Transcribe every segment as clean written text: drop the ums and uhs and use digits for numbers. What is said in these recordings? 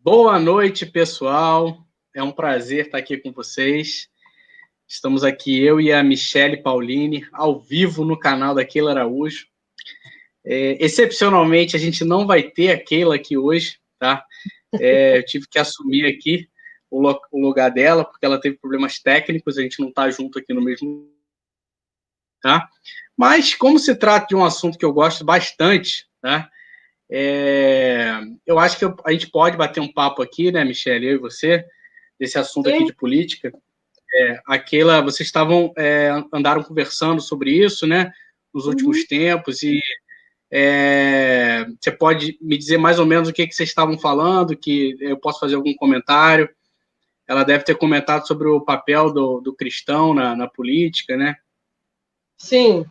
Boa noite, pessoal. É um prazer estar aqui com vocês. Estamos aqui, eu e a Michele Pauline, ao vivo no canal da Keila Araújo. Excepcionalmente, a gente não vai ter a Keila aqui hoje, tá? Eu tive que assumir aqui o lugar dela, porque ela teve problemas técnicos, a gente não está junto aqui no mesmo... Tá? Mas, como se trata de um assunto que eu gosto bastante, tá? Eu acho que a gente pode bater um papo aqui, né, Michele, eu e você, desse assunto aqui Sim. de política. Vocês andaram conversando sobre isso, né, nos últimos tempos, e você pode me dizer mais ou menos o que vocês estavam falando, que eu posso fazer algum comentário. Ela deve ter comentado sobre o papel do cristão na política, né? Sim.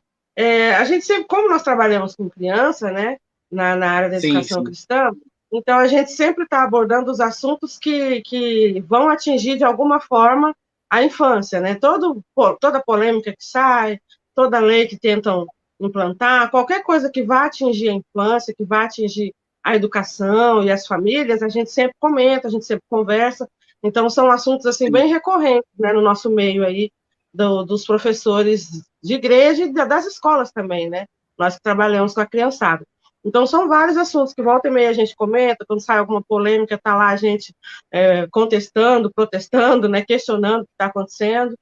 A gente sempre, como nós trabalhamos com criança, né, na área da Sim, educação sim. cristã, então a gente sempre está abordando os assuntos que vão atingir de alguma forma a infância, né? Toda polêmica que sai, toda lei que tentam implantar, qualquer coisa que vá atingir a infância, que vá atingir a educação e as famílias, a gente sempre comenta, a gente sempre conversa. Então são assuntos assim Sim. bem recorrentes, né, no nosso meio aí dos professores de igreja e das escolas também, né? Nós que trabalhamos com a criançada. Então, são vários assuntos que volta e meia a gente comenta, quando sai alguma polêmica, está lá a gente contestando, protestando, né, questionando o que está acontecendo.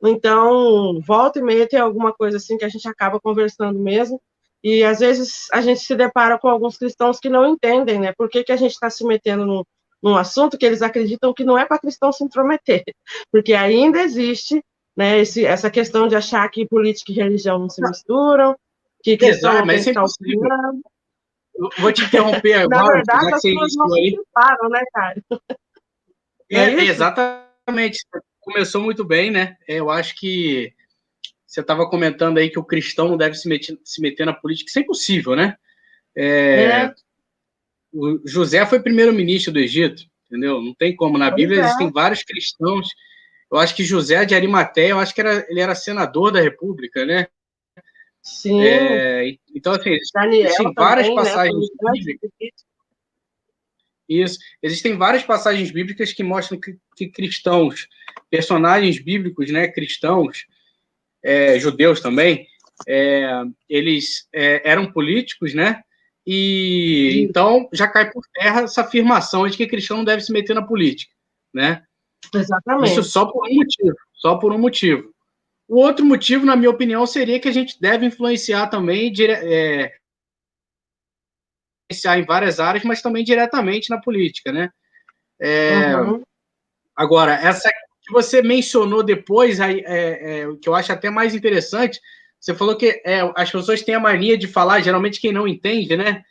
Então, volta e meia tem alguma coisa assim que a gente acaba conversando mesmo, e às vezes a gente se depara com alguns cristãos que não entendem, né, por que a gente está se metendo num assunto que eles acreditam que não é para cristão se intrometer, porque ainda existe, né, essa questão de achar que política e religião não se misturam, que cristão Exato, não mas tem isso que é estar impossível. opinando. Eu vou te interromper Na agora, verdade, já que as você coisas não iniciou se aí. separam, né, cara? Não é isso? Exatamente. Começou muito bem, né? Eu acho que você estava comentando aí que o cristão não deve se meter na política. Isso é impossível, né? É, O José foi primeiro-ministro do Egito, entendeu? Não tem como. Na pois Bíblia é, existem vários cristãos. Eu acho que José de Arimateia, eu acho que ele era senador da República, né? sim. Então, assim, Daniel existem várias também, né? Foi passagens um grande bíblicas. político. Isso. Existem várias passagens bíblicas que mostram que cristãos, personagens bíblicos, né, cristãos, judeus também, eles eram políticos, né? E então já cai por terra essa afirmação de que cristão não deve se meter na política, né? Isso Exatamente. só por um motivo, só por um motivo. O outro motivo, na minha opinião, seria que a gente deve influenciar também, influenciar em várias áreas, mas também diretamente na política, né? Uhum. Agora, essa que você mencionou depois, o que eu acho até mais interessante, você falou que as pessoas têm a mania de falar, geralmente quem não entende, né?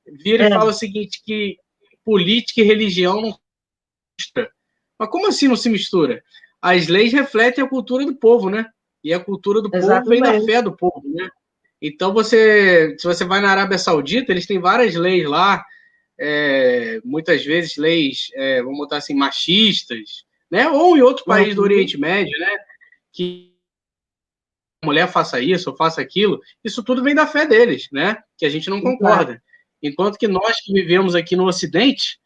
Vira e É, fala o seguinte, que política e religião não se mistura. Mas como assim não se mistura? As leis refletem a cultura do povo, né? E a cultura do povo vem da exatamente. fé do povo, né? Então, se você vai na Arábia Saudita, eles têm várias leis lá, muitas vezes leis, vamos botar assim, machistas, né? Ou em outro país do Uhum. Oriente Médio, né? Que a mulher faça isso ou faça aquilo, isso tudo vem da fé deles, né? Que a gente não Exato. concorda. Enquanto que nós que vivemos aqui no Ocidente,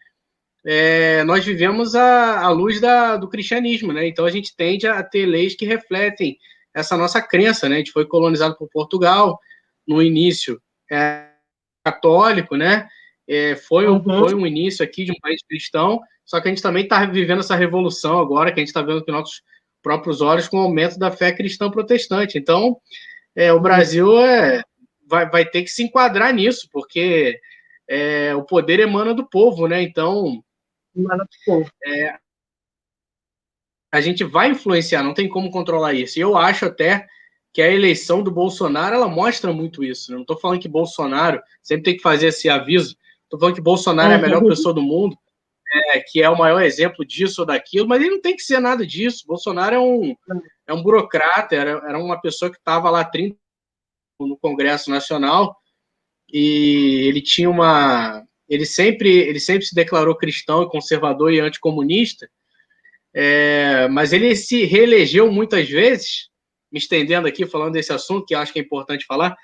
nós vivemos à luz do cristianismo, né? Então a gente tende a ter leis que refletem essa nossa crença, né? A gente foi colonizado por Portugal no início católico, né? Uhum. Foi um início aqui de um país cristão, só que a gente também está vivendo essa revolução agora, que a gente está vendo com nossos próprios olhos com o aumento da fé cristã protestante. Então, o Isso. Brasil vai ter que se enquadrar nisso, porque o poder emana do povo, né? Então, Manda pro povo. a gente vai influenciar, não tem como controlar isso. E eu acho até que a eleição do Bolsonaro, ela mostra muito isso. Né? Não estou falando que Bolsonaro, sempre tem que fazer esse aviso, estou falando que Bolsonaro é a melhor Uhum. pessoa do mundo, que é o maior exemplo disso ou daquilo, mas ele não tem que ser nada disso. Bolsonaro é um burocrata, era uma pessoa que estava lá 30 no Congresso Nacional e ele tinha uma... ele sempre se declarou cristão e conservador e anticomunista, mas ele se reelegeu muitas vezes, me estendendo aqui, falando desse assunto, que eu acho que é importante falar,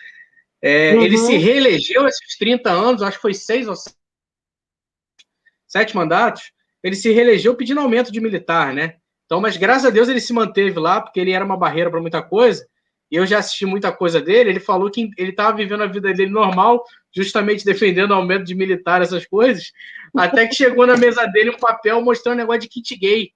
ele se Uhum. reelegeu esses 30 anos, acho que foi 6 ou 7, 7 mandatos, ele se reelegeu pedindo aumento de militar, né? Então, mas graças a Deus ele se manteve lá, porque ele era uma barreira para muita coisa, e eu já assisti muita coisa dele. Ele falou que ele estava vivendo a vida dele normal, justamente defendendo o aumento de militar, essas coisas, até que chegou na mesa dele um papel mostrando um negócio de kit gay,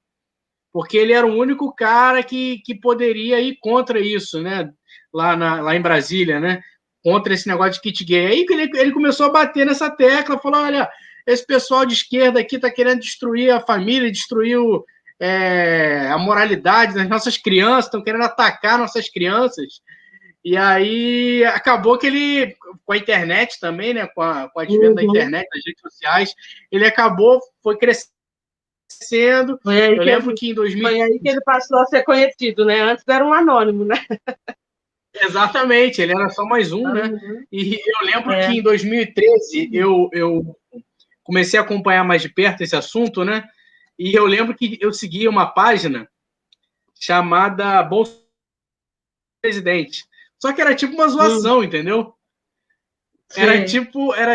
porque ele era o único cara que poderia ir contra isso, né? Lá em Brasília, né? Contra esse negócio de kit gay. Aí ele começou a bater nessa tecla, falou, olha, esse pessoal de esquerda aqui está querendo destruir a família, destruir a moralidade das nossas crianças, estão querendo atacar nossas crianças. E aí acabou que ele, com a internet também, né? Com o advento da internet, das redes sociais, ele foi crescendo. Eu lembro que em 2000... Foi aí que ele passou a ser conhecido, né? Antes era um anônimo, né? Exatamente, ele era só mais um, né? E eu lembro que em 2013 eu comecei a acompanhar mais de perto esse assunto, né? E eu lembro que eu seguia uma página chamada Bolsa Presidente. Só que era tipo uma zoação, entendeu? Era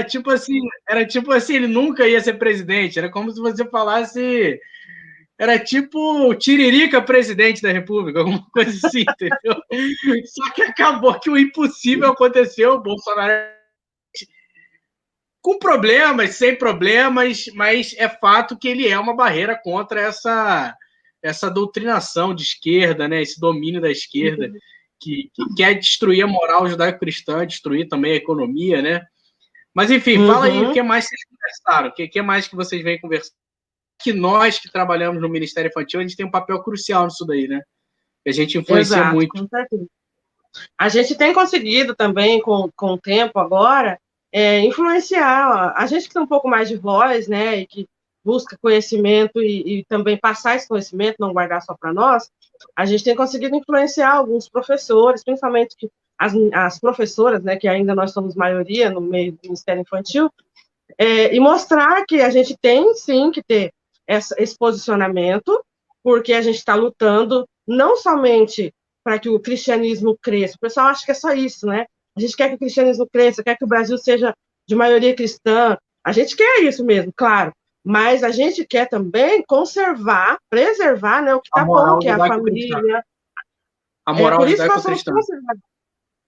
tipo assim, ele nunca ia ser presidente. Era como se você falasse... Era tipo o Tiririca presidente da República, alguma coisa assim, entendeu? Só que acabou que o impossível aconteceu, o Bolsonaro com problemas, sem problemas, mas é fato que ele é uma barreira contra essa doutrinação de esquerda, né? Esse domínio da esquerda, que quer destruir a moral judaico-cristã, destruir também a economia, né? Mas, enfim, fala aí o que mais vocês conversaram, o que mais que vocês vêm conversando. Que nós que trabalhamos no Ministério Infantil, a gente tem um papel crucial nisso daí, né? A gente influencia muito. Com certeza. A gente tem conseguido também, com o tempo agora, influenciar. A gente que tem um pouco mais de voz, né, e que busca conhecimento e também passar esse conhecimento, não guardar só para nós, a gente tem conseguido influenciar alguns professores, principalmente as professoras, né, que ainda nós somos maioria no meio do Ministério Infantil, e mostrar que a gente tem, sim, que ter esse posicionamento, porque a gente está lutando não somente para que o cristianismo cresça. O pessoal acha que é só isso, né? A gente quer que o cristianismo cresça, quer que o Brasil seja de maioria cristã. A gente quer isso mesmo, claro. Mas a gente quer também conservar, preservar, né, o que está bom, que é a família. A moral por isso nós somos judaico-cristã. conservadores.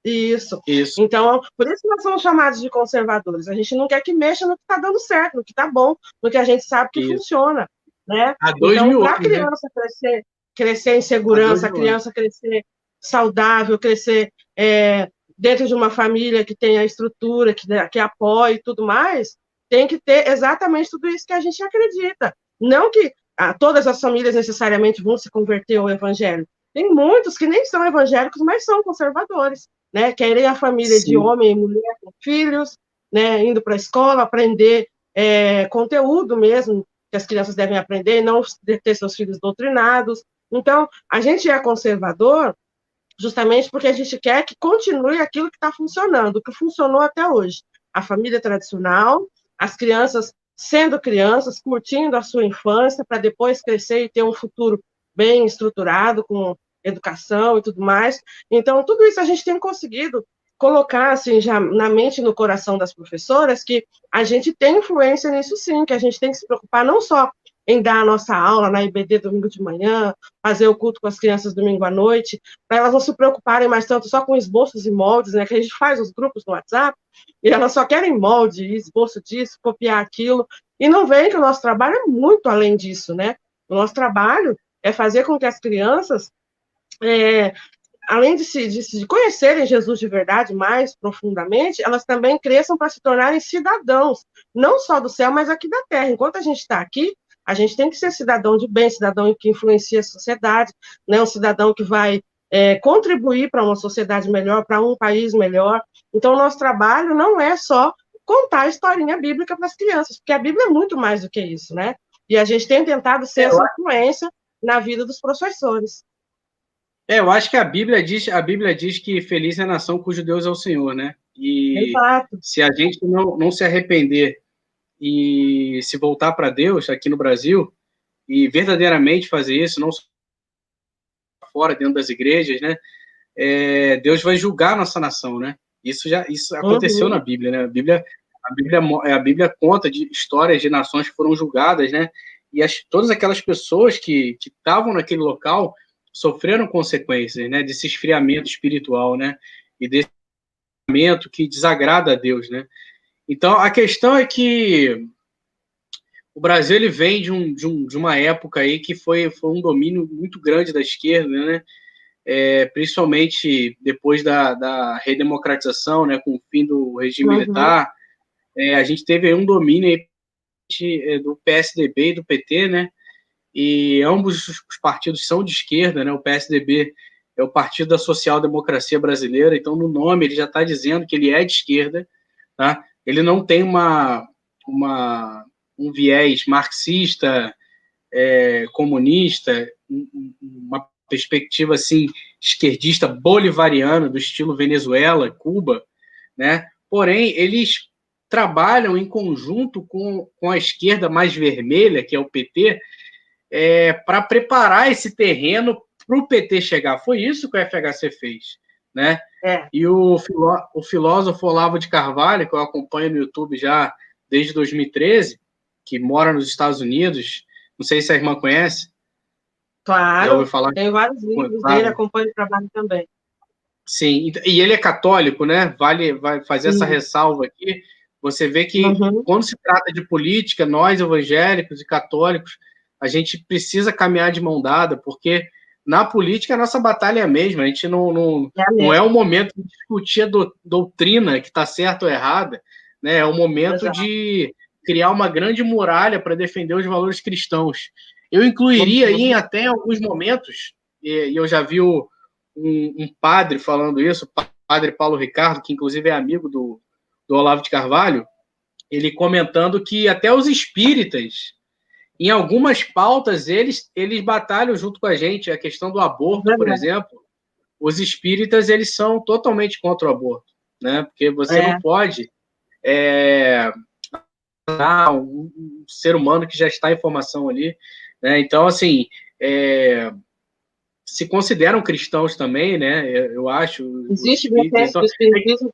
Isso. Então, por isso que nós somos chamados de conservadores. A gente não quer que mexa no que está dando certo, no que está bom, no que a gente sabe que funciona, né? Então, para a criança crescer em segurança, a criança crescer saudável, crescer dentro de uma família que tenha estrutura, que apoie e tudo mais, tem que ter exatamente tudo isso que a gente acredita. Não que todas as famílias necessariamente vão se converter ao evangelho. Tem muitos que nem são evangélicos, mas são conservadores, né? Querem a família de homem e mulher com filhos, né? Indo para a escola, aprender conteúdo mesmo, que as crianças devem aprender, não ter seus filhos doutrinados. Então, a gente é conservador justamente porque a gente quer que continue aquilo que está funcionando, o que funcionou até hoje. A família tradicional, as crianças sendo crianças, curtindo a sua infância, para depois crescer e ter um futuro bem estruturado, com educação e tudo mais. Então, tudo isso a gente tem conseguido colocar assim, já na mente e no coração das professoras, que a gente tem influência nisso sim, que a gente tem que se preocupar não só em dar a nossa aula na IBD domingo de manhã, fazer o culto com as crianças domingo à noite, para elas não se preocuparem mais tanto só com esboços e moldes, né, que a gente faz os grupos no WhatsApp, e elas só querem molde, esboço disso, copiar aquilo, e não veem que o nosso trabalho é muito além disso, né? O nosso trabalho é fazer com que as crianças, além de conhecerem Jesus de verdade mais profundamente, elas também cresçam para se tornarem cidadãos, não só do céu, mas aqui da terra. Enquanto a gente está aqui, a gente tem que ser cidadão de bem, cidadão que influencia a sociedade, né? Um cidadão que vai contribuir para uma sociedade melhor, para um país melhor. Então, o nosso trabalho não é só contar a historinha bíblica para as crianças, porque a Bíblia é muito mais do que isso, né? E a gente tem tentado ser essa influência na vida dos professores. Eu acho que a Bíblia diz que feliz é a nação cujo Deus é o Senhor, né? E se a gente não se arrepender e se voltar para Deus aqui no Brasil e verdadeiramente fazer isso, não só fora, dentro das igrejas, né? Deus vai julgar a nossa nação, né? Isso aconteceu na Bíblia, né? A Bíblia A Bíblia conta de histórias de nações que foram julgadas, né? E todas aquelas pessoas que estavam naquele local sofreram consequências, né? Desse esfriamento espiritual, né? E desse esfriamento que desagrada a Deus, né? Então, a questão é que o Brasil ele vem de uma época aí que foi um domínio muito grande da esquerda, né? Principalmente depois da redemocratização, né? Com o fim do regime militar, a gente teve aí um domínio aí do PSDB e do PT, né? E ambos os partidos são de esquerda, né? O PSDB é o Partido da Social Democracia Brasileira, então no nome ele já está dizendo que ele é de esquerda, tá? Ele não tem um viés marxista, comunista, uma perspectiva assim esquerdista bolivariana do estilo Venezuela, Cuba, né? Porém, eles trabalham em conjunto com a esquerda mais vermelha, que é o PT, para preparar esse terreno para o PT chegar. Foi isso que o FHC fez, né? E o filósofo Olavo de Carvalho, que eu acompanho no YouTube já desde 2013, que mora nos Estados Unidos, não sei se a irmã conhece. Claro, já ouviu falar? Tem vários livros dele, acompanho o trabalho também. Sim, e ele é católico, né? Vai fazer essa ressalva aqui. Você vê que quando se trata de política, nós evangélicos e católicos, a gente precisa caminhar de mão dada, porque na política a nossa batalha é a mesma. A gente não é o momento de discutir a doutrina que está certa ou errada, né? É o momento de criar uma grande muralha para defender os valores cristãos. Eu incluiria aí em até alguns momentos, e eu já vi um padre falando isso, o padre Paulo Ricardo, que inclusive é amigo do Olavo de Carvalho, ele comentando que até os espíritas, em algumas pautas, eles batalham junto com a gente. A questão do aborto, por exemplo, os espíritas eles são totalmente contra o aborto, né? Porque você não pode um ser humano que já está em formação ali, né? Então, assim, se consideram cristãos também, né? Eu acho. Existe vertentes do espiritismo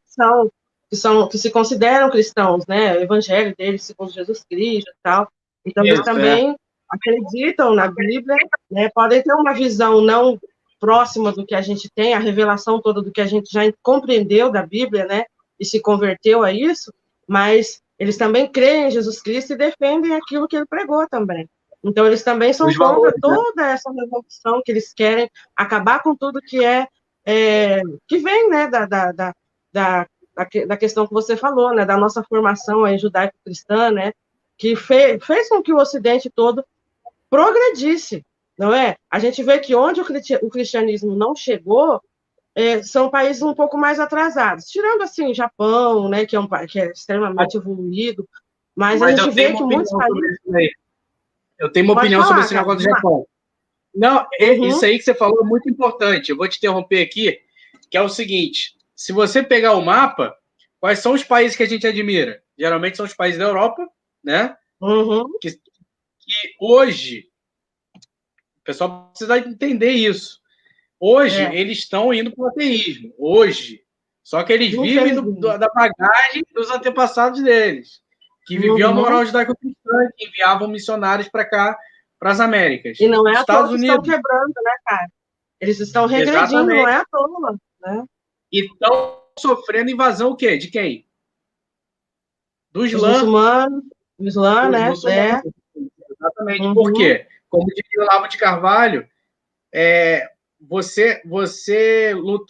que se consideram cristãos, né? O evangelho deles, segundo Jesus Cristo e tal. Então, eles também acreditam na Bíblia, né? Podem ter uma visão não próxima do que a gente tem, a revelação toda do que a gente já compreendeu da Bíblia, né? E se converteu a isso, mas eles também creem em Jesus Cristo e defendem aquilo que ele pregou também. Então, eles também são contra toda essa revolução que eles querem acabar com tudo que que vem, né, da questão que você falou, né, da nossa formação aí judaico-cristã, né, que fez com que o Ocidente todo progredisse, não é? A gente vê que onde o cristianismo não chegou, são países um pouco mais atrasados, tirando, assim, Japão, né, que é extremamente evoluído, mas a gente vê que muitos países... Eu tenho uma opinião sobre esse negócio do Japão. Não, isso aí que você falou é muito importante. Eu vou te interromper aqui, que é o seguinte: se você pegar o mapa, quais são os países que a gente admira? Geralmente são os países da Europa, né? Que hoje, o pessoal precisa entender isso. Hoje, eles estão indo para o ateísmo. Hoje. Só que eles vivem da bagagem dos antepassados deles, que viviam a moral judaico-cristã, que enviavam missionários para cá, para as Américas. E não é à toa que estão quebrando, né, cara? Eles estão regredindo, não é à toa, né? E estão sofrendo invasão o quê? De quem? Do Islã. Muçulmanos, do Islã, né? Exatamente. Por quê? Como dizia o Olavo de Carvalho,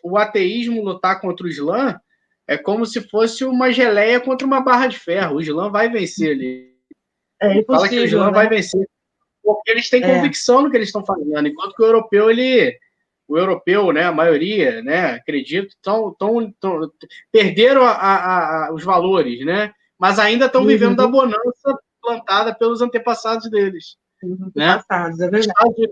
o ateísmo lutar contra o Islã é como se fosse uma geleia contra uma barra de ferro. O Islã vai vencer ali. É impossível, fala que o Islã vai vencer. Porque eles têm convicção no que eles estão fazendo. Enquanto que o europeu, né, a maioria, né, acredito, perderam os valores, né? Mas ainda estão vivendo da bonança plantada pelos antepassados deles. Antepassados, é verdade.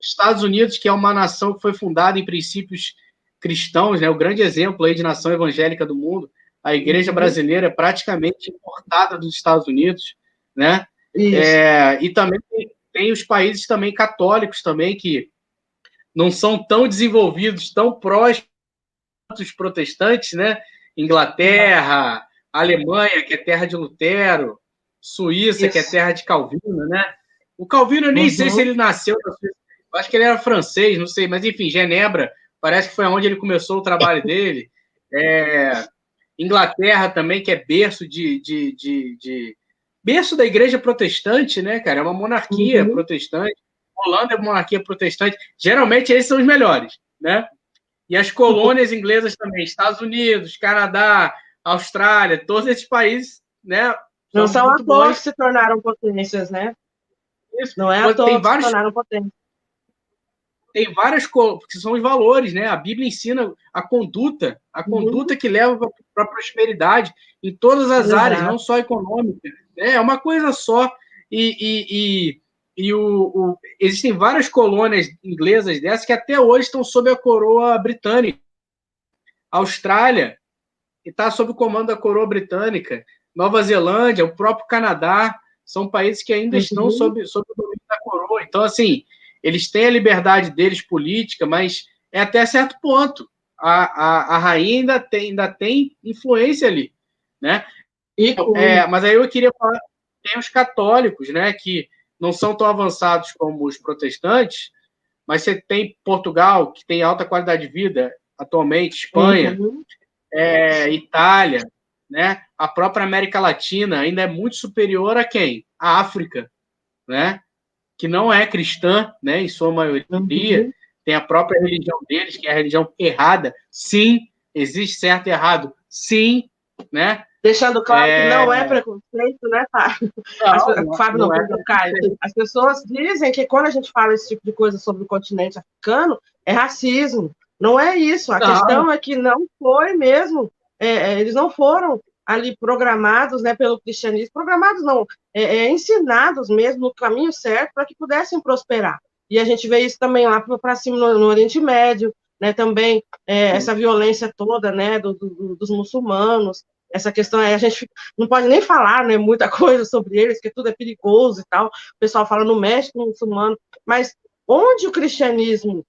Estados Unidos, que é uma nação que foi fundada em princípios cristãos, né? O grande exemplo aí de nação evangélica do mundo, a igreja brasileira é praticamente importada dos Estados Unidos, né? E também tem os países também católicos também que não são tão desenvolvidos, tão prósperos quanto os protestantes, né? Inglaterra, Alemanha, que é terra de Lutero, Suíça, que é Isso. terra de Calvino, né? O Calvino, eu nem sei se ele nasceu na Suíça. Eu acho que ele era francês, não sei, mas enfim, Genebra, parece que foi onde ele começou o trabalho dele. Inglaterra também, que é berço berço da igreja protestante, né, cara? É uma monarquia protestante. Holanda é uma monarquia protestante. Geralmente esses são os melhores, né? E as colônias inglesas também, Estados Unidos, Canadá, Austrália, todos esses países, né, Não são são à muito toa que bons. se tornaram potências, né? Isso. Não é à Tem toa que se vários, tornaram potências. tem várias que são os valores, né? A Bíblia ensina a conduta que leva para a prosperidade em todas as áreas, Exato. não só econômica. Né? É uma coisa só. Existem várias colônias inglesas dessas que até hoje estão sob a coroa britânica. A Austrália está sob o comando da coroa britânica. Nova Zelândia, o próprio Canadá, são países que ainda estão sob o domínio da coroa. Então, assim, eles têm a liberdade deles política, mas é até certo ponto. A rainha ainda tem influência ali, né? Mas aí eu queria falar, tem os católicos, né, que não são tão avançados como os protestantes, mas você tem Portugal, que tem alta qualidade de vida atualmente, Espanha, Itália, né? A própria América Latina ainda é muito superior a quem? A África, né? Que não é cristã, né? Em sua maioria, tem a própria religião deles, que é a religião errada. Sim, existe certo e errado. Sim, né? Deixando claro que não é preconceito, né, Fábio? Fábio, não, perdão, Caio. As pessoas dizem que quando a gente fala esse tipo de coisa sobre o continente africano, é racismo. Não é isso. A questão é que não foi mesmo. Eles não foram ali programados, né, pelo cristianismo. Programados não, ensinados mesmo no caminho certo para que pudessem prosperar. E a gente vê isso também lá para cima no Oriente Médio, né, também essa violência toda, né, dos muçulmanos. Essa questão a gente não pode nem falar, né, muita coisa sobre eles, porque tudo é perigoso e tal. O pessoal fala no México, no muçulmano, mas onde o cristianismo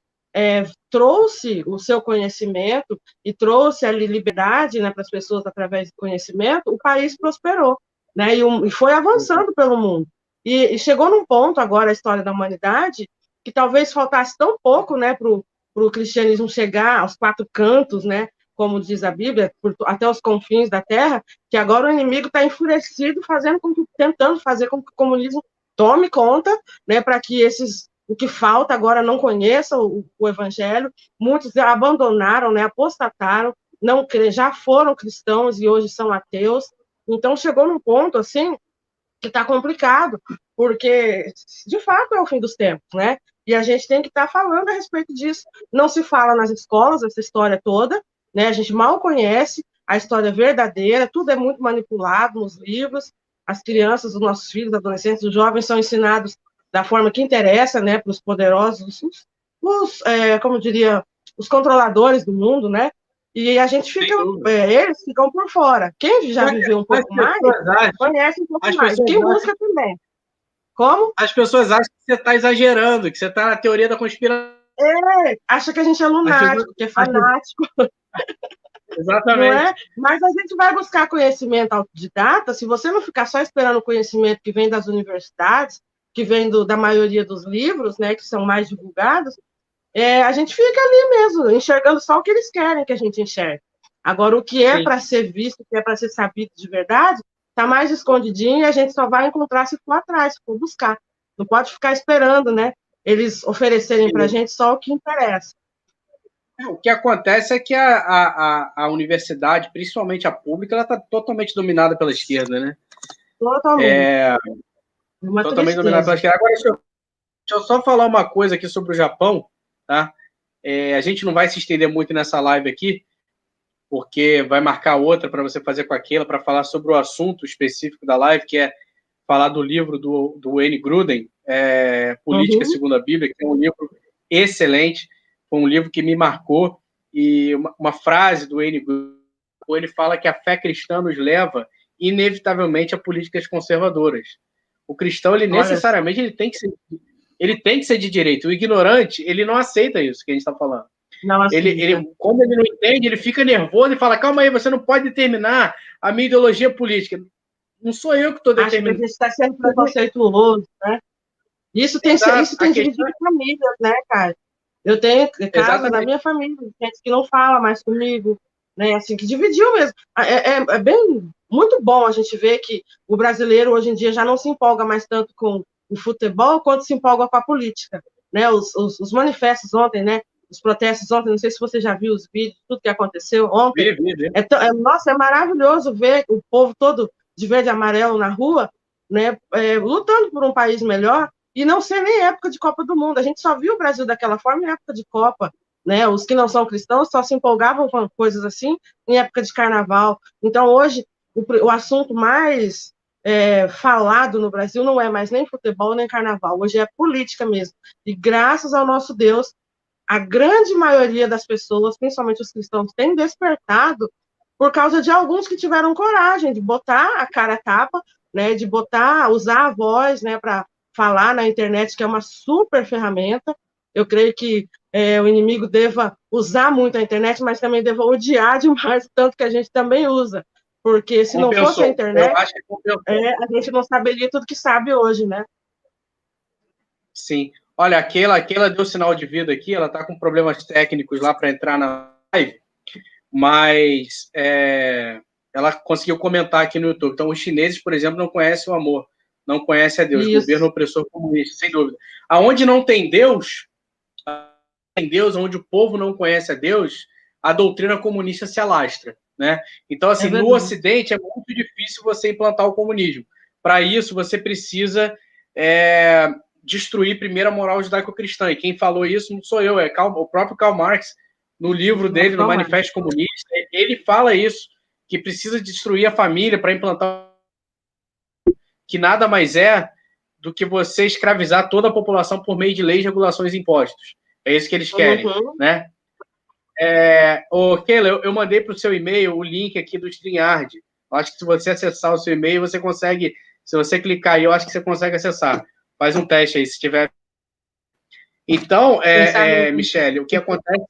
trouxe o seu conhecimento e trouxe ali liberdade, né, para as pessoas através do conhecimento, o país prosperou, né, e foi avançando pelo mundo. E chegou num ponto agora a história da humanidade que talvez faltasse tão pouco, né, para o cristianismo chegar aos quatro cantos, né, como diz a Bíblia, até os confins da terra, que agora o inimigo está enfurecido, tentando fazer com que o comunismo tome conta, né, para que o que falta agora não conheça o evangelho. Muitos abandonaram, né, apostataram, não já foram cristãos e hoje são ateus. Então chegou num ponto assim que está complicado, porque de fato é o fim dos tempos, né? E a gente tem que estar falando a respeito disso. Não se fala nas escolas essa história toda, né? A gente mal conhece a história verdadeira, tudo é muito manipulado nos livros. As crianças, os nossos filhos, adolescentes, os jovens são ensinados da forma que interessa, né, para os poderosos, como diria, os controladores do mundo, né? E a gente fica, eles ficam por fora. Quem já viveu um pouco mais, conhece um pouco mais. Quem busca também. Como? As pessoas acham que você está exagerando, que você está na teoria da conspiração. Acha que a gente é lunático, que é fanático. Exatamente. Não é? Mas a gente vai buscar conhecimento autodidata, se você não ficar só esperando o conhecimento que vem das universidades, que vem da maioria dos livros, né, que são mais divulgados, a gente fica ali mesmo, enxergando só o que eles querem que a gente enxergue. Agora, o que é para ser visto, o que é para ser sabido de verdade, está mais escondidinho e a gente só vai encontrar se for atrás, se for buscar. Não pode ficar esperando, né, eles oferecerem para a gente só o que interessa. O que acontece é que a universidade, principalmente a pública, ela está totalmente dominada pela esquerda, né? Totalmente. Totalmente dominada pela esquerda. Agora, deixa eu só falar uma coisa aqui sobre o Japão, tá? A gente não vai se estender muito nessa live aqui, porque vai marcar outra para você fazer com aquela, para falar sobre o assunto específico da live, que é falar do livro do Wayne Grudem, Política Segundo a Bíblia, que é um livro excelente. Foi um livro que me marcou, e uma frase do Wayne Grudem, ele fala que a fé cristã nos leva, inevitavelmente, a políticas conservadoras. O cristão, ele necessariamente ele tem que ser de direita. O ignorante, ele não aceita isso que a gente está falando. Não aceita. Quando ele não entende, ele fica nervoso e fala, calma aí, você não pode determinar a minha ideologia política. Não sou eu que estou Acho que a determinando. gente está sendo preconceituoso, né? Isso tem dividido famílias, né, cara? Eu tenho casos na minha família, gente que não fala mais comigo, né? Assim, que dividiu mesmo. É bem, muito bom a gente ver que o brasileiro hoje em dia já não se empolga mais tanto com o futebol quanto se empolga com a política, né? Os manifestos ontem, né? Os protestos ontem, não sei se você já viu os vídeos, tudo que aconteceu ontem. Nossa, é maravilhoso ver o povo todo de verde e amarelo na rua, né? Lutando por um país melhor. E não ser nem época de Copa do Mundo. A gente só viu o Brasil daquela forma em época de Copa, né? Os que não são cristãos só se empolgavam com coisas assim em época de carnaval. Então, hoje, o assunto mais falado no Brasil não é mais nem futebol, nem carnaval. Hoje é política mesmo. E graças ao nosso Deus, a grande maioria das pessoas, principalmente os cristãos, tem despertado por causa de alguns que tiveram coragem de botar a cara a tapa, né? De usar a voz, né? Para falar na internet, que é uma super ferramenta. Eu creio que o inimigo deva usar muito a internet, mas também deva odiar demais, tanto que a gente também usa. Porque se não fosse a internet, a gente não saberia tudo que sabe hoje, né? Sim. Olha, aquela deu sinal de vida aqui, ela está com problemas técnicos lá para entrar na live, mas ela conseguiu comentar aqui no YouTube. Então, os chineses, por exemplo, não conhecem o amor. Não conhece a Deus, governo opressor comunista, sem dúvida. Aonde não tem Deus, onde o povo não conhece a Deus, a doutrina comunista se alastra, né? Então, assim, no Ocidente é muito difícil você implantar o comunismo. Para isso, você precisa destruir primeiro a moral judaico-cristã. E quem falou isso não sou eu, é o próprio Karl Marx, no livro dele, no Manifesto Comunista, ele fala isso, que precisa destruir a família para implantar, que nada mais é do que você escravizar toda a população por meio de leis, regulações e impostos. É isso que eles querem, né? Keila, eu mandei para o seu e-mail o link aqui do StreamYard. Eu acho que se você acessar o seu e-mail, você consegue, se você clicar aí, eu acho que você consegue acessar. Faz um teste aí, se tiver. Então, Michele, o que acontece...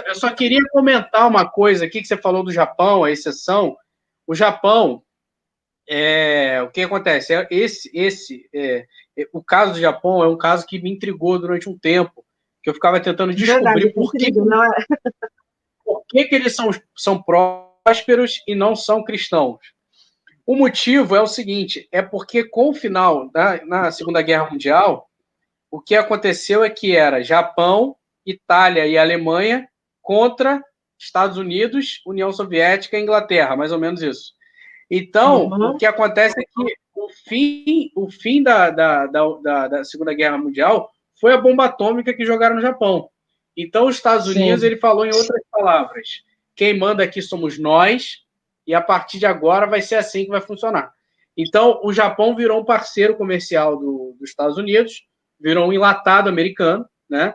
Eu só queria comentar uma coisa aqui, que você falou do Japão, a exceção. O Japão... o que acontece? O caso do Japão é um caso que me intrigou durante um tempo, que eu ficava tentando descobrir por que eles são prósperos e não são cristãos. O motivo é o seguinte, é porque com o final na Segunda Guerra Mundial, o que aconteceu é que era Japão, Itália e Alemanha contra Estados Unidos, União Soviética e Inglaterra, mais ou menos isso. Então, o que acontece é que o fim da Segunda Guerra Mundial foi a bomba atômica que jogaram no Japão. Então, os Estados Unidos, ele falou em outras palavras, quem manda aqui somos nós, e a partir de agora vai ser assim que vai funcionar. Então, o Japão virou um parceiro comercial dos Estados Unidos, virou um enlatado americano, né?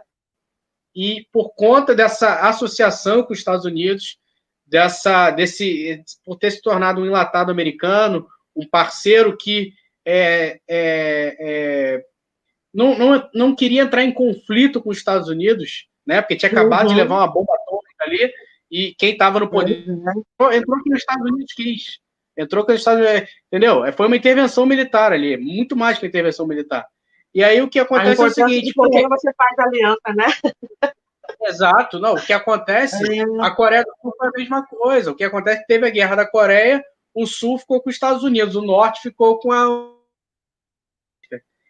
E por conta dessa associação com os Estados Unidos, por ter se tornado um enlatado americano, um parceiro que não queria entrar em conflito com os Estados Unidos, né? Porque tinha acabado de levar uma bomba atômica ali, e quem estava no poder entrou que os Estados Unidos quis. Entrou que os Estados Unidos, entendeu? Foi uma intervenção militar ali, muito mais que uma intervenção militar. E aí o que acontece é o seguinte... Por que você faz aliança, né? Exato, não. O que acontece, a Coreia do Sul foi a mesma coisa. O que acontece é que teve a Guerra da Coreia, o Sul ficou com os Estados Unidos, o Norte ficou com a...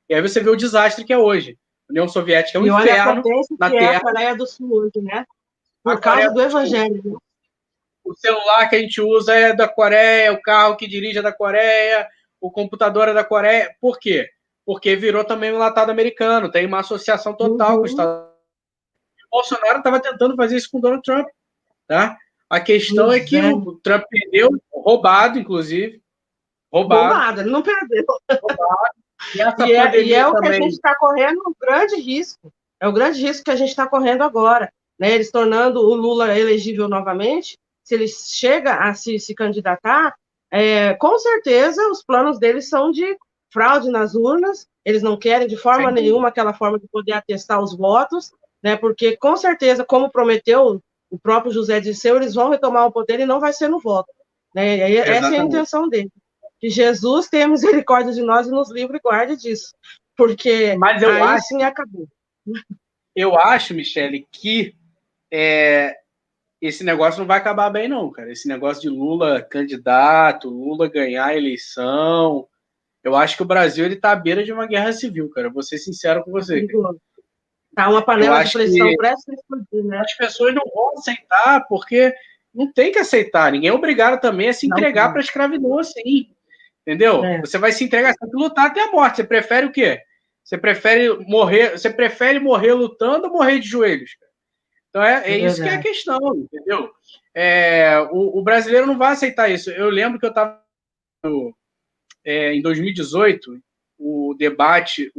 E aí você vê o desastre que é hoje. A União Soviética é um inferno na Terra. É a Coreia do Sul hoje, né? Por causa do Evangelho. O celular que a gente usa é da Coreia, o carro que dirige é da Coreia, o computador é da Coreia. Por quê? Porque virou também um enlatado americano, tem uma associação total com os Estados Unidos. O Bolsonaro estava tentando fazer isso com o Donald Trump, tá? A questão é que o Trump perdeu, roubado, inclusive. Roubado, ele não perdeu. Roubado. E é o que a gente está correndo um grande risco. É o grande risco que a gente está correndo agora. Né? Eles tornando o Lula elegível novamente, se ele chega a se candidatar, com certeza os planos deles são de fraude nas urnas, eles não querem de forma nenhuma aquela forma de poder atestar os votos, né? Porque, com certeza, como prometeu o próprio José Dirceu, eles vão retomar o poder e não vai ser no voto, né? E aí, essa é a intenção dele. Que Jesus tenha misericórdia de nós e nos livre e guarde disso. Porque aí sim acabou. Eu acho, Michele, que esse negócio não vai acabar bem, não, cara. Esse negócio de Lula candidato, Lula ganhar a eleição. Eu acho que o Brasil ele tá à beira de uma guerra civil, cara. Vou ser sincero com você. Tá uma panela de pressão prestes a explodir, né? As pessoas não vão aceitar, porque não tem que aceitar. Ninguém é obrigado também a se entregar para a escravidão assim. Entendeu? Você vai se entregar, você tem que lutar até a morte. Você prefere o quê? Você prefere morrer lutando ou morrer de joelhos? Então é isso que é a questão, entendeu? O brasileiro não vai aceitar isso. Eu lembro que eu estava em 2018, o debate,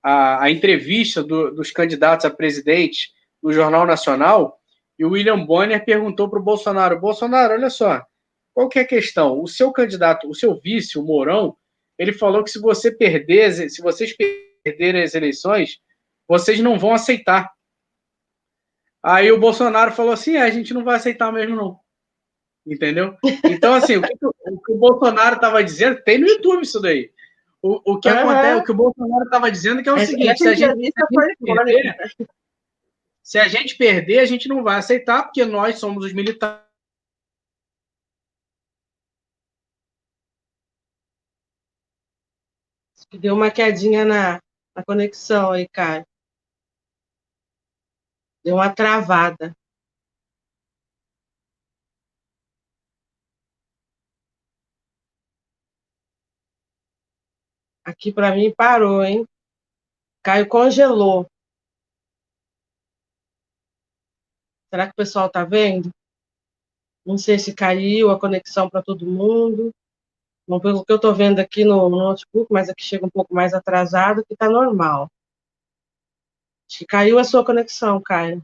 a entrevista dos candidatos a presidente no Jornal Nacional, e o William Bonner perguntou para o Bolsonaro: Bolsonaro, olha só, qual que é a questão? O seu candidato, o seu vice, o Mourão, ele falou que se vocês perderem as eleições, vocês não vão aceitar. Aí o Bolsonaro falou assim: a gente não vai aceitar mesmo, não. Entendeu? Então, assim, o que o Bolsonaro estava dizendo, tem no YouTube isso daí. O que acontece, o que o Bolsonaro estava dizendo que é o seguinte: se a gente perder, a gente não vai aceitar, porque nós somos os militares. Deu uma quedinha na conexão aí, Caio. Deu uma travada. Aqui para mim parou, hein? Caio congelou. Será que o pessoal está vendo? Não sei se caiu a conexão para todo mundo. Não, pelo que eu estou vendo aqui no notebook, mas aqui chega um pouco mais atrasado, que está normal. Acho que caiu a sua conexão, Caio.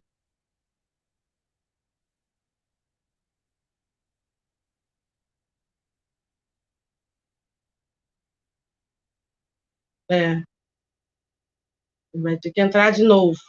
Vai ter que entrar de novo.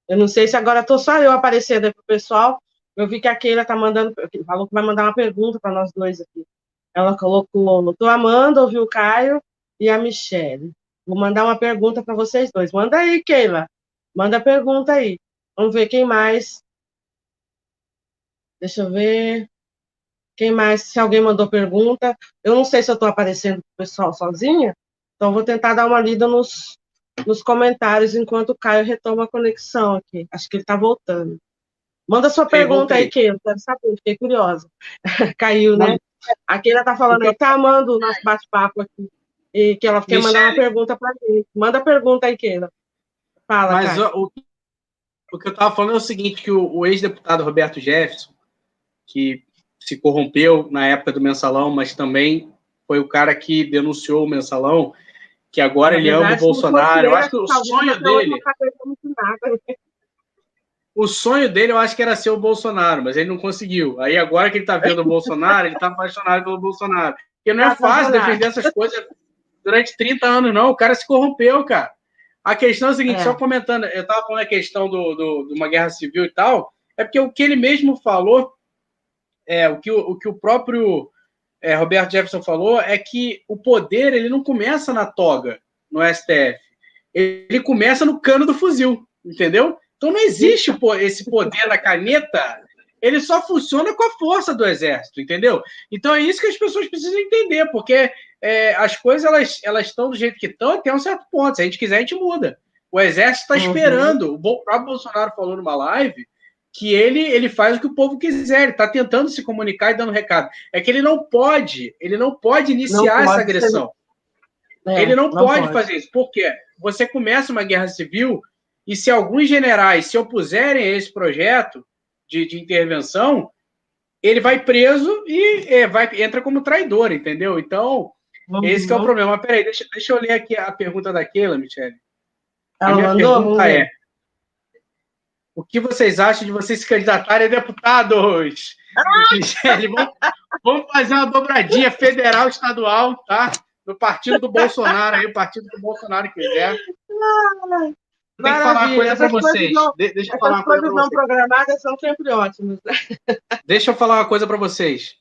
Eu não sei se agora estou só eu aparecendo aí para o pessoal. Eu vi que a Keila falou que vai mandar uma pergunta para nós dois aqui. Ela colocou: estou amando ouvir o Caio e a Michele. Vou mandar uma pergunta para vocês dois. Manda aí, Keila. Manda a pergunta aí. Vamos ver quem mais. Deixa eu ver. Quem mais? Se alguém mandou pergunta. Eu não sei se eu estou aparecendo para o pessoal sozinha. Então, vou tentar dar uma lida nos comentários enquanto o Caio retoma a conexão aqui. Acho que ele está voltando. Manda sua pergunta aí, Keila. Quero saber, fiquei curiosa. Caiu, né? A Keila está falando aí, tá amando o nosso bate-papo aqui. E que ela quer mandar uma pergunta para gente. Manda a pergunta aí, Keila. Fala, mas o que eu estava falando é o seguinte, que o ex-deputado Roberto Jefferson, que se corrompeu na época do Mensalão, mas também foi o cara que denunciou o Mensalão, que agora ele ama o Bolsonaro. Eu acho que o sonho dele... O sonho dele, eu acho que era ser o Bolsonaro, mas ele não conseguiu. Aí agora que ele está vendo o Bolsonaro, ele está apaixonado pelo Bolsonaro. Porque não é fácil defender essas coisas durante 30 anos, não. O cara se corrompeu, cara. A questão é o seguinte, só comentando, eu estava falando a questão de uma guerra civil e tal, é porque o que ele mesmo falou, o que o próprio Roberto Jefferson falou, é que o poder ele não começa na toga, no STF. Ele começa no cano do fuzil, entendeu? Então não existe esse poder da caneta, ele só funciona com a força do exército, entendeu? Então é isso que as pessoas precisam entender, porque as coisas elas estão do jeito que estão até um certo ponto. Se a gente quiser, a gente muda. O exército está esperando. O próprio Bolsonaro falou numa live que ele faz o que o povo quiser, ele está tentando se comunicar e dando recado. É que ele não pode iniciar essa agressão. Ele não pode fazer isso. Por quê? Você começa uma guerra civil e se alguns generais se opuserem a esse projeto de intervenção, ele vai preso e entra como traidor, entendeu? Então, esse que é o problema. Mas, peraí, deixa eu ler aqui a pergunta da Keila, Michele. A minha pergunta é: o que vocês acham de vocês se candidatarem a deputados? Michele, vamos fazer uma dobradinha federal, estadual, tá? No partido do Bolsonaro, aí, o partido que o Bolsonaro quiser. Tem que falar uma coisa para vocês. Deixa eu falar uma coisa para vocês. Essas coisas não programadas são sempre ótimas. Deixa eu falar uma coisa para vocês.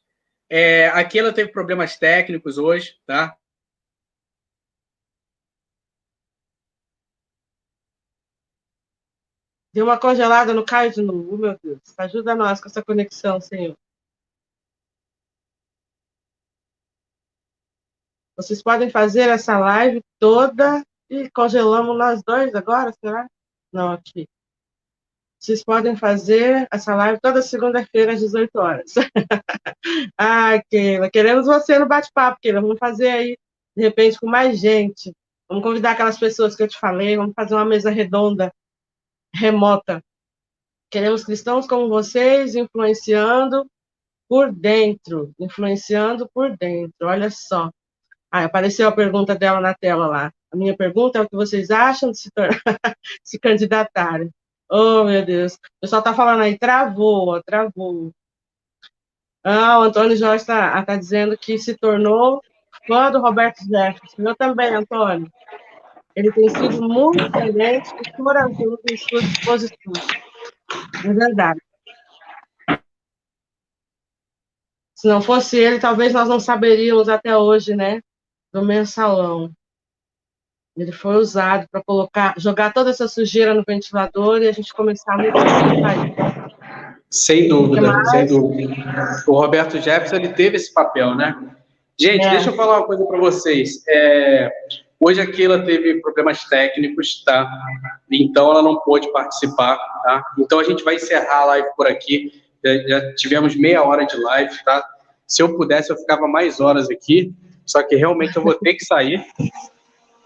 Aqui ela teve problemas técnicos hoje, tá? Deu uma congelada no Caio de novo, meu Deus. Ajuda nós com essa conexão, Senhor. Vocês podem fazer essa live toda e congelamos nós dois agora, será? Não, aqui. Vocês podem fazer essa live toda segunda-feira às 18 horas. Keila, queremos você no bate-papo, Keila. Vamos fazer aí, de repente, com mais gente. Vamos convidar aquelas pessoas que eu te falei, vamos fazer uma mesa redonda, remota. Queremos cristãos como vocês, influenciando por dentro. Influenciando por dentro, olha só. Apareceu a pergunta dela na tela lá. A minha pergunta é o que vocês acham de se candidatarem. Oh, meu Deus. O pessoal está falando aí, travou. O Antônio Jorge está dizendo que se tornou fã do Roberto Jefferson. Eu também, Antônio. Ele tem sido muito excelente e corajoso em suas posições. É verdade. Se não fosse ele, talvez nós não saberíamos até hoje, né? Do mensalão. Ele foi usado para jogar toda essa sujeira no ventilador e a gente começar a mudar. Sem dúvida. O Roberto Jefferson, ele teve esse papel, né? Gente, deixa eu falar uma coisa para vocês. Hoje a Keila teve problemas técnicos, tá? Então ela não pôde participar, tá? Então a gente vai encerrar a live por aqui. Já tivemos meia hora de live, tá? Se eu pudesse, eu ficava mais horas aqui, só que realmente eu vou ter que sair.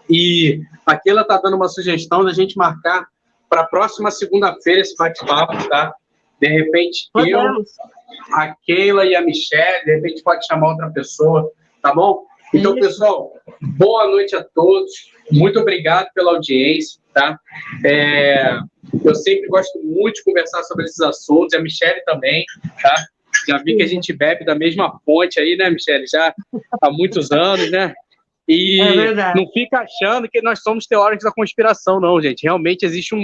E a Keila está dando uma sugestão da gente marcar para a próxima segunda-feira esse bate-papo, tá? De repente, a Keila e a Michelle, de repente pode chamar outra pessoa, tá bom? Então, pessoal, boa noite a todos. Muito obrigado pela audiência, tá? Eu sempre gosto muito de conversar sobre esses assuntos, e a Michelle também, tá? Já vi que a gente bebe da mesma fonte aí, né, Michelle? Já há muitos anos, né? E não fica achando que nós somos teóricos da conspiração, não, gente. Realmente existe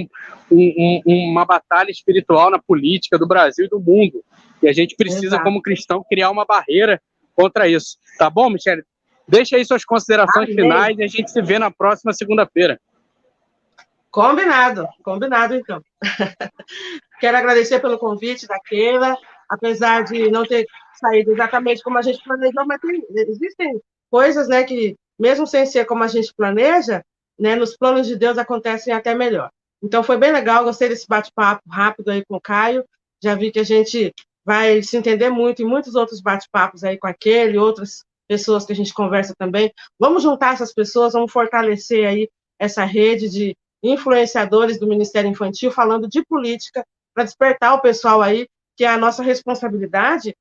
uma batalha espiritual na política do Brasil e do mundo. E a gente precisa, como cristão, criar uma barreira contra isso. Tá bom, Michelle? Deixa aí suas considerações finais e a gente se vê na próxima segunda-feira. Combinado, então. Quero agradecer pelo convite da Keila, apesar de não ter saído exatamente como a gente planejou, mas existem coisas, né, que mesmo sem ser como a gente planeja, né, nos planos de Deus acontecem até melhor. Então foi bem legal, gostei desse bate-papo rápido aí com o Caio, já vi que a gente vai se entender muito em muitos outros bate-papos aí com aquele, outras pessoas que a gente conversa também. Vamos juntar essas pessoas, vamos fortalecer aí essa rede de influenciadores do Ministério Infantil falando de política, para despertar o pessoal aí, que a nossa responsabilidade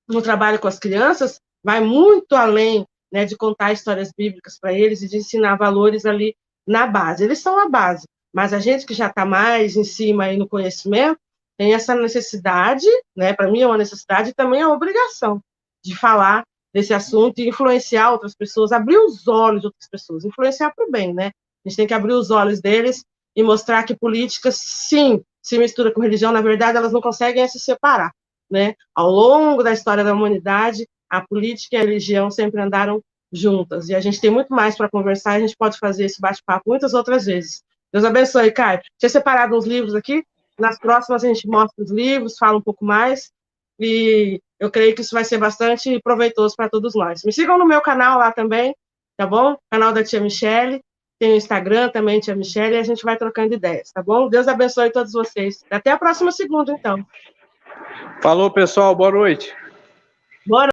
no trabalho com as crianças vai muito além, né, de contar histórias bíblicas para eles e de ensinar valores ali na base. Eles são a base, mas a gente que já está mais em cima aí no conhecimento tem essa necessidade, né, para mim é uma necessidade e também é uma obrigação de falar desse assunto e influenciar outras pessoas, abrir os olhos de outras pessoas, influenciar para o bem, né? A gente tem que abrir os olhos deles e mostrar que política, sim, se mistura com religião, na verdade, elas não conseguem se separar, né? Ao longo da história da humanidade, a política e a religião sempre andaram juntas, e a gente tem muito mais para conversar, a gente pode fazer esse bate-papo muitas outras vezes. Deus abençoe, Caio. Tinha separado uns livros aqui, nas próximas a gente mostra os livros, fala um pouco mais, e eu creio que isso vai ser bastante proveitoso para todos nós. Me sigam no meu canal lá também, tá bom? Canal da Tia Michelle, tem o Instagram também, Tia Michelle, e a gente vai trocando ideias, tá bom? Deus abençoe todos vocês. Até a próxima segunda, então. Falou, pessoal. Boa noite. Boa noite.